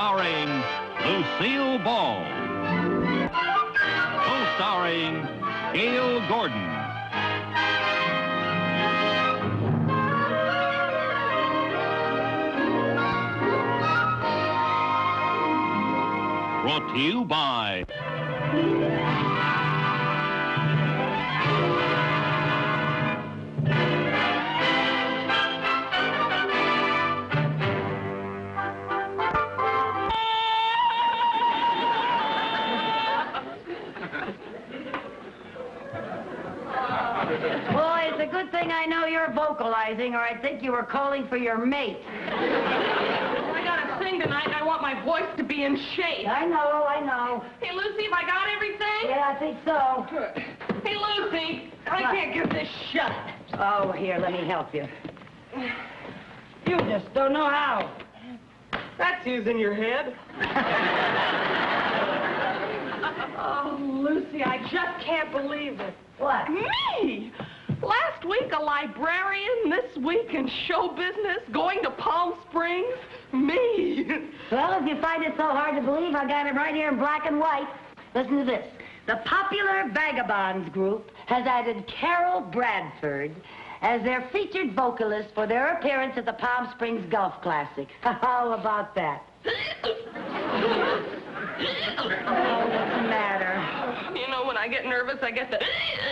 starring Lucille Ball. Co-starring Gale Gordon. Brought to you by Boy, it's a good thing I know you're vocalizing, or I think you were calling for your mate. I gotta sing tonight, and I want my voice to be in shape. I know. Hey, Lucy, have I got everything? Yeah, I think so. Good. Hey, Lucy, I can't get this shut. Oh, here, let me help you. You just don't know how. That's using your head. Oh, Lucy, I just can't believe it. What? Me! Last week, a librarian. This week, in show business. Going to Palm Springs. Me! Well, if you find it so hard to believe, I got it right here in black and white. Listen to this. The Popular Vagabonds group has added Carol Bradford as their featured vocalist for their appearance at the Palm Springs Golf Classic. How about that? Oh, what's the matter? You know, when I get nervous, I get the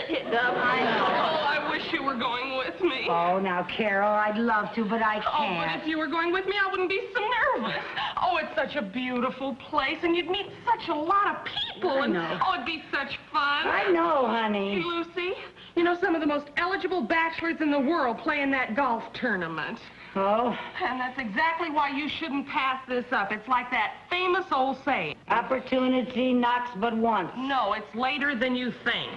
hit up. I know. Oh, I wish you were going with me. Oh, now, Carol, I'd love to, but I Oh, but can't. if you were going with me, I wouldn't be so nervous. Oh, it's such a beautiful place, and you'd meet such a lot of people. I know. And, oh, it'd be such fun. I know, Hey, honey. Lucy, you know some of the most eligible bachelors in the world play in that golf tournament. Oh? And that's exactly why you shouldn't pass this up. It's like that famous old saying. Opportunity knocks but once. No, it's later than you think.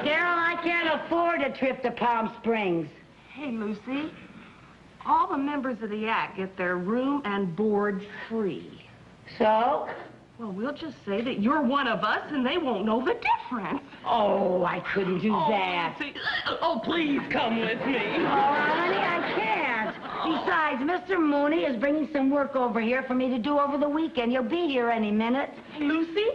Carol, I can't afford a trip to Palm Springs. Hey, Lucy, all the members of the act get their room and board free. So? Well, we'll just say that you're one of us, and they won't know the difference. Oh, I couldn't do that. Lucy, oh, please come with me. Oh, honey, I can't. Besides, Mr. Mooney is bringing some work over here for me to do over the weekend. He'll be here any minute. Hey, Lucy,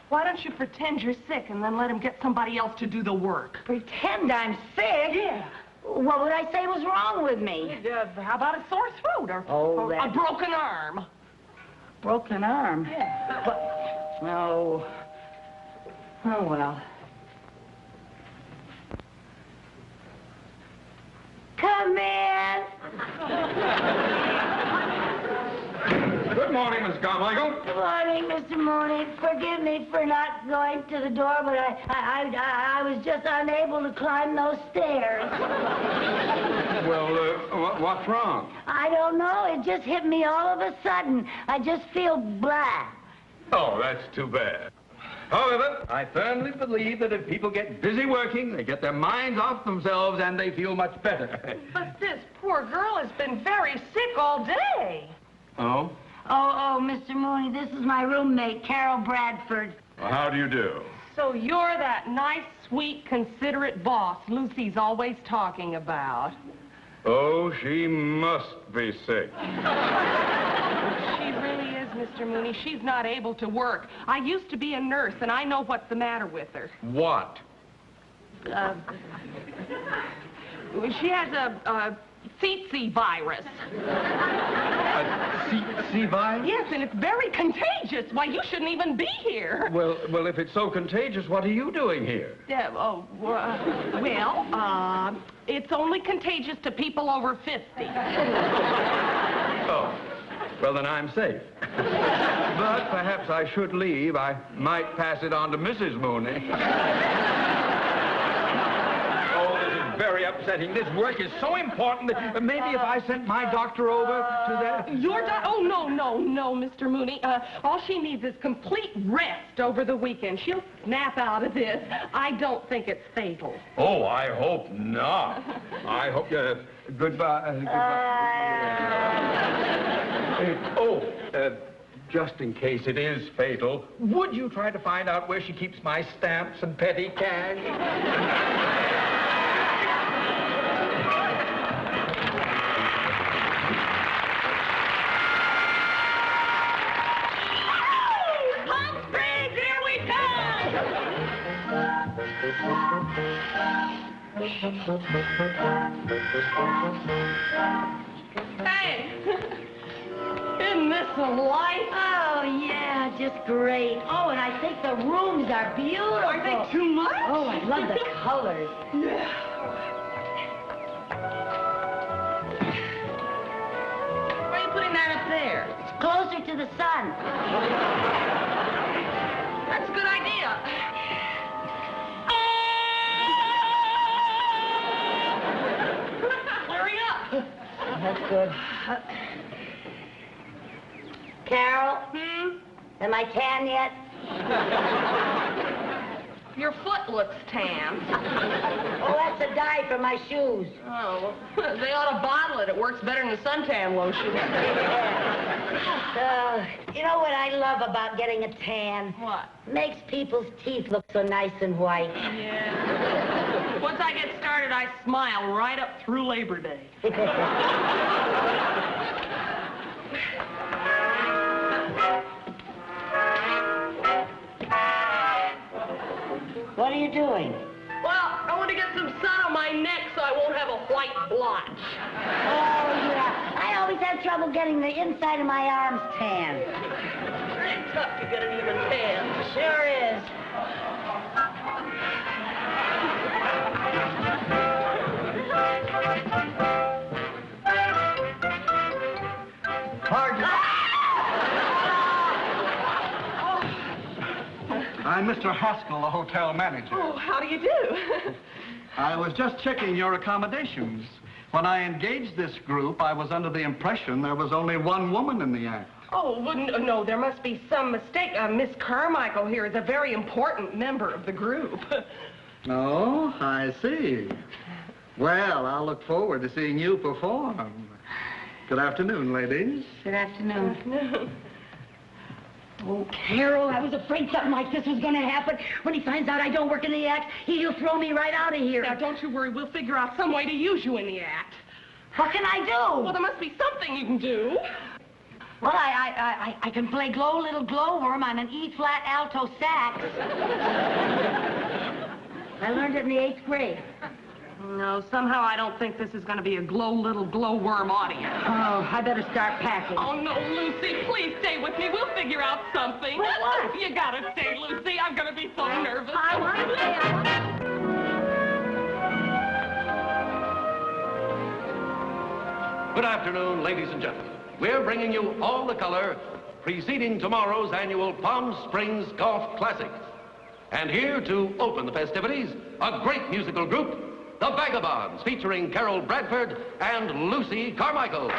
why don't you pretend you're sick and then let him get somebody else to do the work? Pretend I'm sick? Yeah. What would I say was wrong with me? How about a sore throat or, Oh, or a that- broken arm? Broken arm? Yeah. Oh. Oh, well. Come in. Good morning, Miss Carmichael. Good morning, Mr. Mooney. Forgive me for not going to the door, but I was just unable to climb those stairs. Well, what's wrong? I don't know. It just hit me all of a sudden. I just feel blah. Oh, that's too bad. However, I firmly believe that if people get busy working, they get their minds off themselves and they feel much better. But this poor girl has been very sick all day. Oh? Oh, Mr. Mooney, this is my roommate, Carol Bradford. Well, how do you do? So you're that nice, sweet, considerate boss Lucy's always talking about. Oh, she must be sick. She really is, Mr. Mooney. She's not able to work. I used to be a nurse, and I know what's the matter with her. What? She has a tsetse virus. C virus? Yes, and it's very contagious. Why, you shouldn't even be here. Well, if it's so contagious, what are you doing here? It's only contagious to people over 50. Oh. Well, then I'm safe. But perhaps I should leave. I might pass it on to Mrs. Mooney. Oh, this is very upsetting. This work is so important that maybe if I sent my doctor over to that... Your doctor? Oh, no, Mr. Mooney. All she needs is complete rest over the weekend. She'll snap out of this. I don't think it's fatal. Oh, I hope not. I hope... goodbye. Just in case it is fatal, would you try to find out where she keeps my stamps and petty cash? Hey! Isn't this a light? Oh, yeah, just great. Oh, and I think the rooms are beautiful. Aren't they too much? Oh, I love the colors. Yeah. Why are you putting that up there? It's closer to the sun. That's a good idea. Hurry up. That's good. Carol? Am I tan yet? Your foot looks tan. Oh, that's a dye for my shoes. Oh, they ought to bottle it. It works better than suntan lotion. You know what I love about getting a tan? What? Makes people's teeth look so nice and white. Yeah. Once I get started, I smile right up through Labor Day. What are you doing? Well, I want to get some sun on my neck so I won't have a white blotch. Oh, yeah. I always have trouble getting the inside of my arms tan. Pretty tough to get it even tan. Sure is. Pardon? I'm Mr. Haskell, the hotel manager. Oh, how do you do? I was just checking your accommodations. When I engaged this group, I was under the impression there was only one woman in the act. Oh, well, no, there must be some mistake. Miss Carmichael here is a very important member of the group. Oh, I see. Well, I'll look forward to seeing you perform. Good afternoon, ladies. Good afternoon. Oh, Carol, I was afraid something like this was going to happen. When he finds out I don't work in the act, he'll throw me right out of here. Now, don't you worry. We'll figure out some way to use you in the act. What can I do? Well, there must be something you can do. Well, I can play Glow Little Glowworm on an E-flat alto sax. I learned it in the 8th grade. No, somehow I don't think this is going to be a glow little glowworm audience. Oh, I better start packing. Oh, no, Lucy, please stay with me. We'll figure out something. What? You gotta stay, Lucy. I'm going to be so nervous. I want to stay. Good afternoon, ladies and gentlemen. We're bringing you all the color preceding tomorrow's annual Palm Springs Golf Classic. And here to open the festivities, a great musical group, the Vagabonds, featuring Carol Bradford and Lucy Carmichael.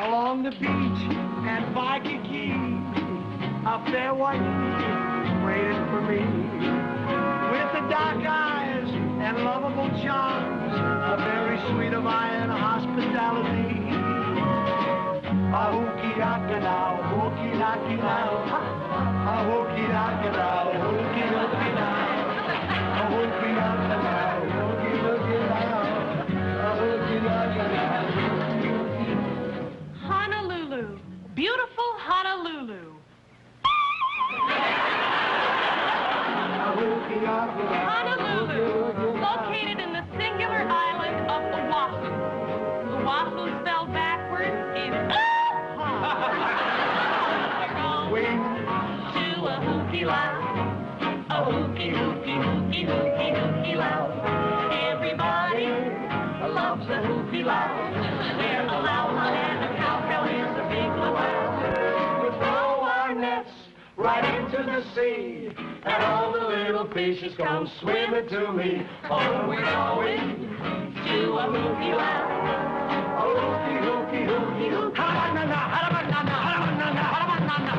Along the beach at Waikiki, a fair white waited for me. With the dark eyes and lovable charms, a very sweet of iron hospitality. A hooky-daka now, hooky-daka now, a hooky-daka now, hooky-daka now, a hooky-daka now, hooky-daka now, a hooky-daka now. Honolulu. Beautiful Honolulu. Honolulu, located in the singular island of Oahu. Oahu spelled backwards is We're going to a hooky loud, a hooky, hooky, hooky, hooky, hooky loud. Everybody loves a hooky loud. Where a loud and a cowbell is a big luau. We throw our nets right into the sea, and all the little fishes come swimming to me. Oh, we're going To a hooky loud. a hooky, hooky, hooky, hooky. Halabanana, halabanana, halabanana, halabanana.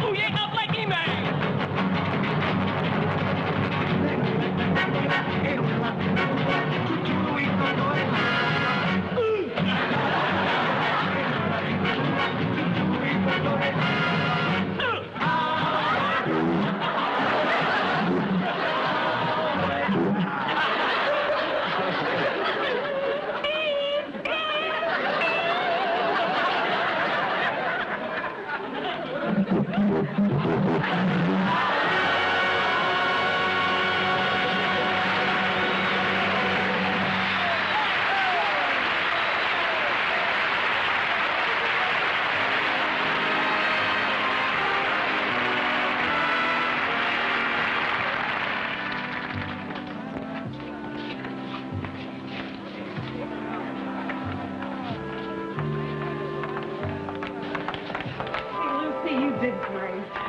Uye, up like email.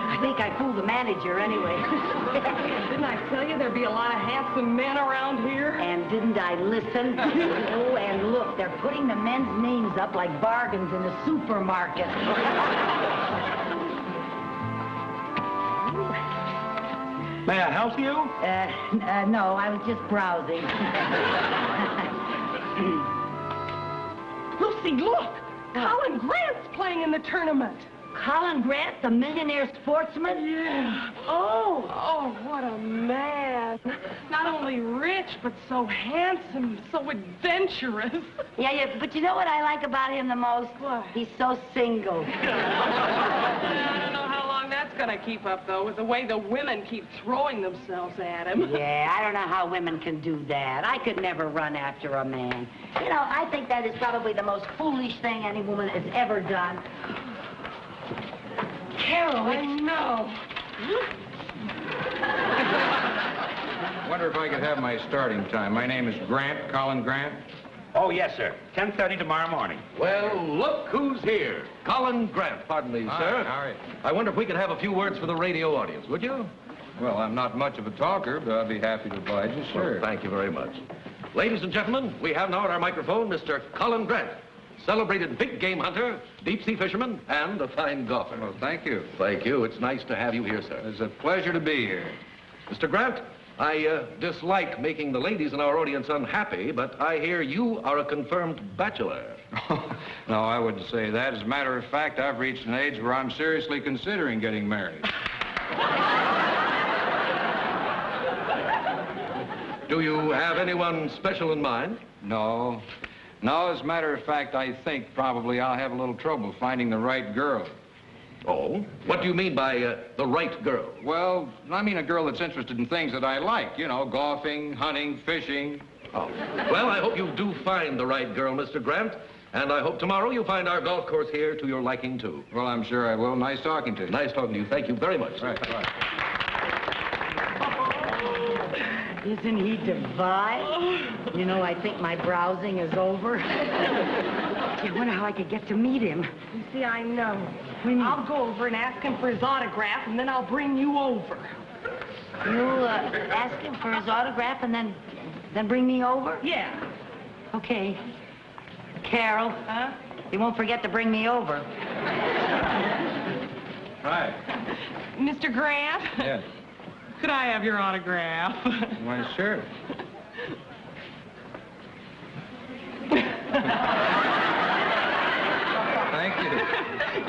I think I fooled the manager anyway. Didn't I tell you there'd be a lot of handsome men around here? And didn't I listen? Oh, and look, they're putting the men's names up like bargains in a supermarket. May I help you? No, I was just browsing. Lucy, look! Colin Grant's playing in the tournament. Colin Grant, the millionaire sportsman? Yeah. Oh, what a man. Not only rich, but so handsome, so adventurous. Yeah, but you know what I like about him the most? What? He's so single. I don't know how long that's going to keep up, though, with the way the women keep throwing themselves at him. Yeah, I don't know how women can do that. I could never run after a man. You know, I think that is probably the most foolish thing any woman has ever done. Carol, I know. Wonder if I could have my starting time. My name is Grant, Colin Grant. Oh, yes, sir. 10:30 tomorrow morning. Well, look who's here. Colin Grant, pardon me, sir. All right. I wonder if we could have a few words for the radio audience, would you? Well, I'm not much of a talker, but I'll be happy to oblige you, sure. Well, thank you very much. Ladies and gentlemen, we have now at our microphone Mr. Colin Grant, celebrated big game hunter, deep-sea fisherman, and a fine golfer. Well, thank you. Thank you. It's nice to have you here, sir. It's a pleasure to be here. Mr. Grant, I dislike making the ladies in our audience unhappy, but I hear you are a confirmed bachelor. No, I wouldn't say that. As a matter of fact, I've reached an age where I'm seriously considering getting married. Do you have anyone special in mind? No. No, as a matter of fact, I think probably I'll have a little trouble finding the right girl. Oh? What do you mean by the right girl? Well, I mean a girl that's interested in things that I like. You know, golfing, hunting, fishing. Oh. Well, I hope you do find the right girl, Mr. Grant. And I hope tomorrow you'll find our golf course here to your liking, too. Well, I'm sure I will. Nice talking to you. Nice talking to you. Thank you very much. Right. Isn't he divine? You know, I think my browsing is over. I wonder how I could get to meet him. You see, I know. I'll go over and ask him for his autograph, and then I'll bring you over. You'll ask him for his autograph and then bring me over? Yeah. Okay. Carol. Huh? You won't forget to bring me over. Hi. Mr. Grant? Yes. Could I have your autograph? Why, sure. Thank you.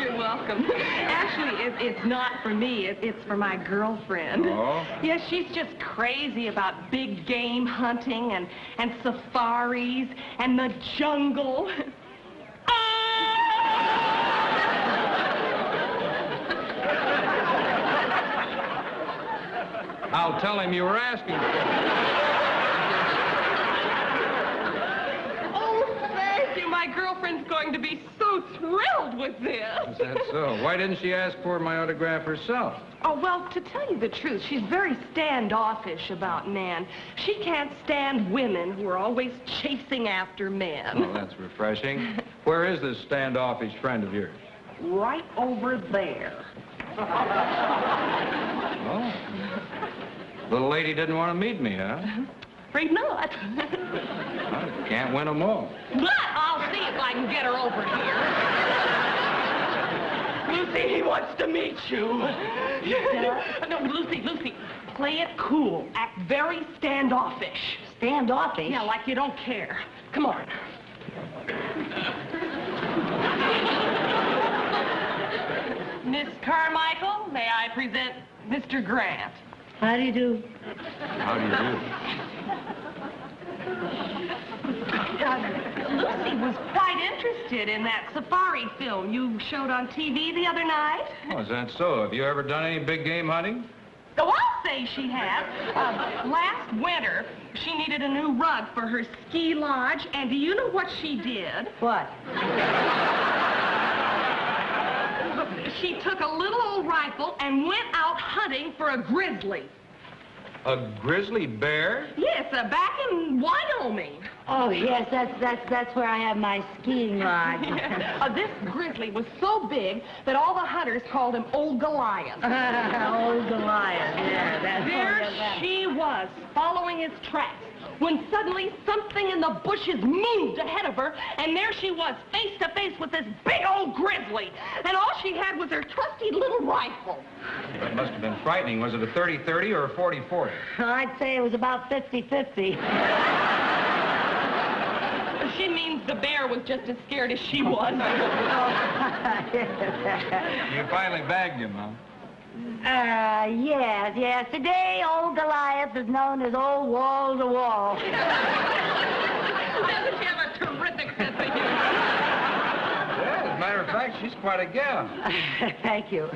You're welcome. Actually, it's not for me. It's for my girlfriend. Oh? Yes, she's just crazy about big game hunting and safaris and the jungle. I'll tell him you were asking for it. Oh, thank you. My girlfriend's going to be so thrilled with this. Is that so? Why didn't she ask for my autograph herself? Oh, well, to tell you the truth, she's very standoffish about men. She can't stand women who are always chasing after men. Oh, that's refreshing. Where is this standoffish friend of yours? Right over there. Oh. Little lady didn't want to meet me, huh? Afraid not. I can't win them all. But I'll see if I can get her over here. Lucy, he wants to meet you. No, Lucy, play it cool. Act very standoffish. Standoffish? Yeah, like you don't care. Come on. Miss Carmichael, may I present Mr. Grant? How do you do? How do you do? Lucy was quite interested in that safari film you showed on TV the other night. Oh, is that so? Have you ever done any big game hunting? Oh, I'll say she has. Last winter, she needed a new rug for her ski lodge, and do you know what she did? What? She took a little old rifle and went out hunting for a grizzly. A grizzly bear? Yes, back in Wyoming. Oh, yes, that's where I have my skiing lodge. This grizzly was so big that all the hunters called him Old Goliath. Old Goliath, yeah. There she was, following his tracks, when suddenly something in the bushes moved ahead of her, and there she was, face to face with this big old grizzly. And all she had was her trusty little rifle. That must have been frightening. Was it a 30-30 or a 40-40? I'd say it was about 50-50. She means the bear was just as scared as she was. You finally bagged him, huh? Yes. Today, old Goliath is known as Old Wall to Wall. Doesn't she have a terrific sense of humor? Yeah, as a matter of fact, she's quite a gal. Thank you.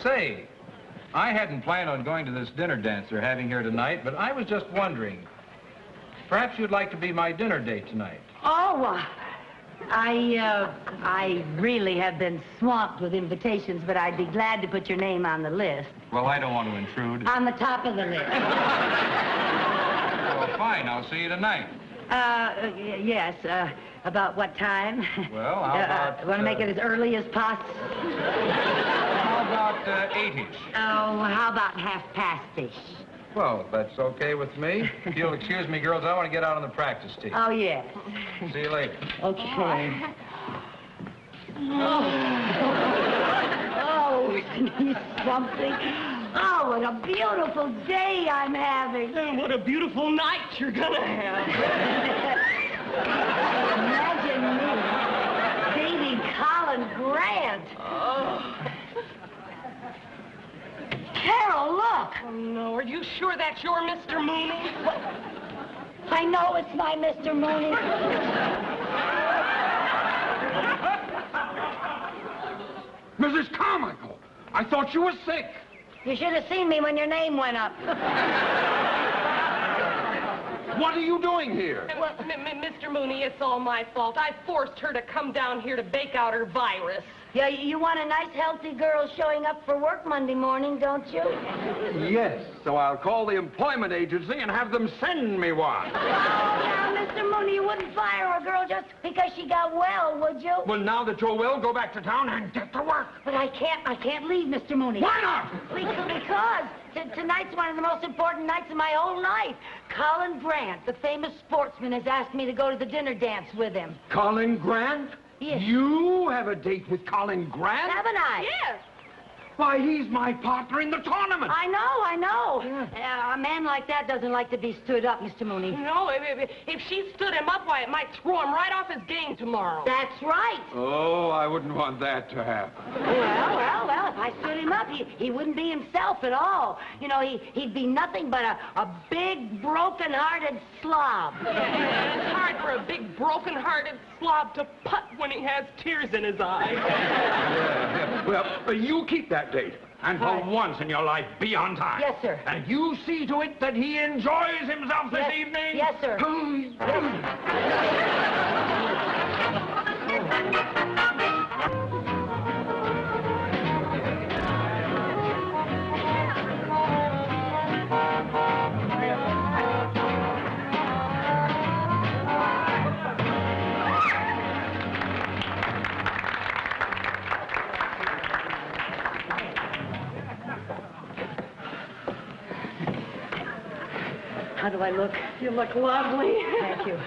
Say, I hadn't planned on going to this dinner dance they're having here tonight, but I was just wondering, perhaps you'd like to be my dinner date tonight. Oh, I really have been swamped with invitations, but I'd be glad to put your name on the list. Well, I don't want to intrude. On the top of the list. Well, fine. I'll see you tonight. Yes. About what time? Well, how about... Want to make it as early as possible? How about 8-ish? Oh, how about 1/2-past-ish? Well, that's okay with me. If you'll excuse me, girls, I want to get out on the practice tee. Oh, yes. See you later. Okay. Oh, isn't he something? Oh, what a beautiful day I'm having. And what a beautiful night you're gonna have. Imagine me dating Colin Grant. Oh. Carol, look. Oh, no, are you sure that's your Mr. Mooney? I know it's my Mr. Mooney. Mrs. Carmichael, I thought you were sick. You should have seen me when your name went up. What are you doing here? Well, Mr. Mooney, it's all my fault. I forced her to come down here to bake out her virus. Yeah, you want a nice, healthy girl showing up for work Monday morning, don't you? Yes, so I'll call the employment agency and have them send me one. Oh, now, Mr. Mooney, you wouldn't fire a girl just because she got well, would you? Well, now that you're well, go back to town and get to work. But I can't leave, Mr. Mooney. Why not? Because tonight's one of the most important nights of my whole life. Colin Grant, the famous sportsman, has asked me to go to the dinner dance with him. Colin Grant? Yes. You have a date with Colin Grant? Haven't I? Yes. Why, he's my partner in the tournament. I know. Yeah. A man like that doesn't like to be stood up, Mr. Mooney. No, if she stood him up, why, it might throw him right off his game tomorrow. That's right. Oh, I wouldn't want that to happen. Well, if I stood him up, he wouldn't be himself at all. You know, he'd be nothing but a big, broken-hearted slob. Yeah, it's hard for a big, broken-hearted slob to putt when he has tears in his eyes. Yeah. Well, you keep that date. And for once in your life, be on time. Yes, sir. And you see to it that he enjoys himself this evening. Yes, sir. How do I look? You look lovely. Thank you.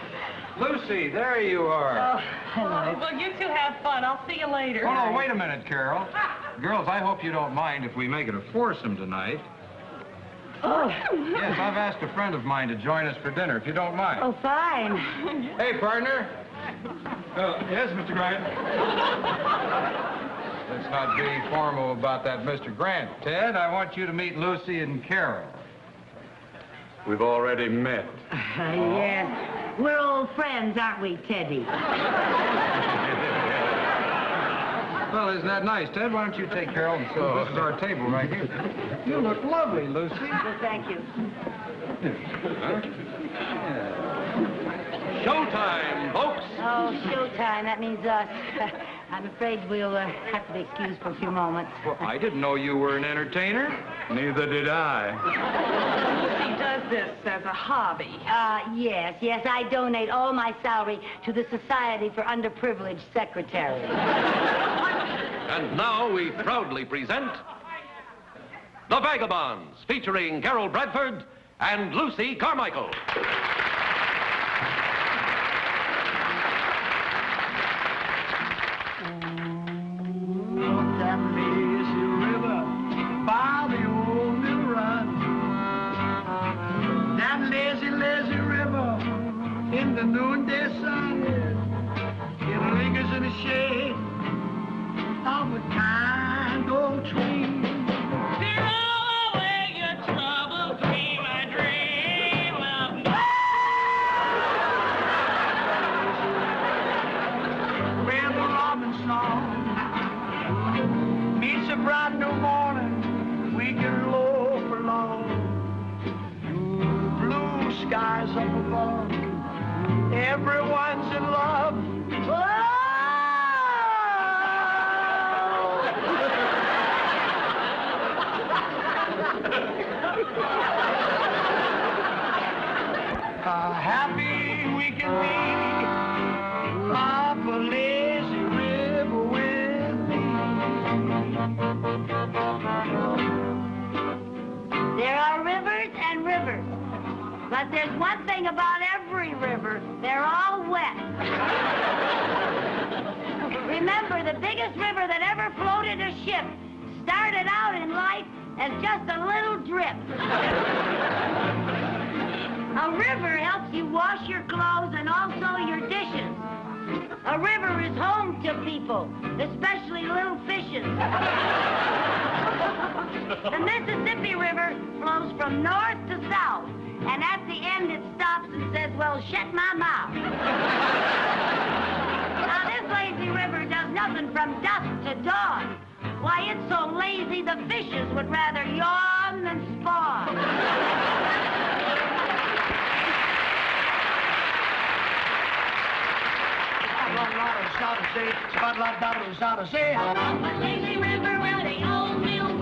Lucy, there you are. Oh, hello. Well, you two have fun. I'll see you later. Oh, no, wait a minute, Carol. Girls, I hope you don't mind if we make it a foursome tonight. Oh. Yes, I've asked a friend of mine to join us for dinner, if you don't mind. Oh, fine. Hey, partner. Yes, Mr. Grant. Let's not be formal about that, Mr. Grant. Ted, I want you to meet Lucy and Carol. We've already met. Yes. We're old friends, aren't we, Teddy? Well, isn't that nice, Ted? Why don't you take Carol and sit? This is our table right here. You look lovely, Lucy. Well, thank you. Showtime, folks. Oh, showtime. That means us. I'm afraid we'll have to be excused for a few moments. Well, I didn't know you were an entertainer. Neither did I. Lucy does this as a hobby. Yes. I donate all my salary to the Society for Underprivileged Secretaries. And now we proudly present The Vagabonds, featuring Carol Bradford and Lucy Carmichael. That lazy river by the old mill run. That lazy, lazy river in the noonday sun. It lingers in the shade of a kind old tree. Throw away your troubles, dream a dream of where the robin song meets a bright new morning, we get low for long. Blue skies up above, everyone's in love. Happy we can be up a lazy river with me. There are rivers and rivers. But there's one thing about every river. They're all wet. Remember, the biggest river that ever floated a ship started out in life as just a little drip. A river helps you wash your clothes and also your dishes. A river is home to people, especially little fishes. The Mississippi River flows from north to south, and at the end it stops and says, well, shut my mouth. Now, this lazy river does nothing from dusk to dawn. Why, it's so lazy the fishes would rather yawn than spawn. Lazy river where the old mill